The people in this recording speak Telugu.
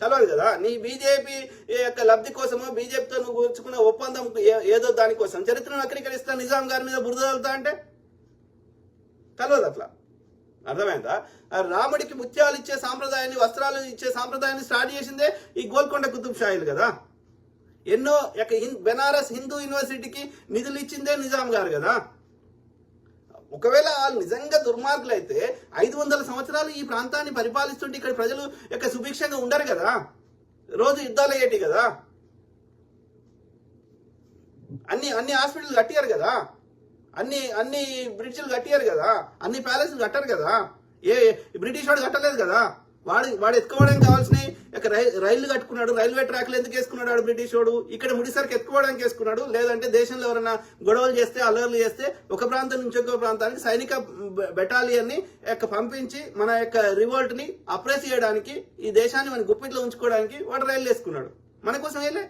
తెలవదు కదా. నీ బీజేపీ యొక్క లబ్ధి కోసమో బీజేపీతో నువ్వు కూర్చుకున్న ఒప్పందం ఏదో దానికోసం చరిత్రను వక్రీకరిస్తా నిజాం గారి మీద బురద చల్లుతా అంటే తెలవదు. అట్లా అర్థమైందా? రాముడికి ముత్యాలు ఇచ్చే సాంప్రదాయాన్ని, వస్త్రాలు ఇచ్చే సాంప్రదాయాన్ని స్టార్ట్ చేసిందే ఈ గోల్కొండ కుతుబ్ షాయిలు కదా. ఎన్నో బెనారస్ హిందూ యూనివర్సిటీకి నిధులు ఇచ్చిందే నిజాం గారు కదా. ఒకవేళ వాళ్ళు నిజంగా దుర్మార్గులు అయితే 500 సంవత్సరాలు ఈ ప్రాంతాన్ని పరిపాలిస్తుంటే ఇక్కడ ప్రజలు యొక్క సుభిక్షంగా ఉండరు కదా, రోజు యుద్ధాలు అయ్యేటి కదా, అన్ని హాస్పిటల్ కట్టారు కదా, అన్ని బ్రిడ్జ్లు కట్టారు కదా, అన్ని ప్యాలెస్లు కట్టారు కదా. బ్రిటిష్ వాడు కట్టలేదు కదా. వాడు ఎత్తుకోవడానికి కావాల్సిన రైళ్లు కట్టుకున్నాడు. రైల్వే ట్రాక్లు ఎందుకు వేసుకున్నాడు వాడు బ్రిటిష్ వాడు? ఇక్కడ ముడిసరికి ఎత్తుకోవడానికి వేసుకున్నాడు. లేదంటే దేశంలో ఎవరైనా గొడవలు చేస్తే, అల్లర్లు చేస్తే ఒక ప్రాంతం నుంచి ఒక ప్రాంతానికి సైనిక బెటాలియన్ ని పంపించి మన యొక్క రివోల్ట్ ని అప్రెస్ చేయడానికి, ఈ దేశాన్ని మన గుప్పిట్లో ఉంచుకోవడానికి వాడు రైలు వేసుకున్నాడు. మన కోసం వెళ్ళే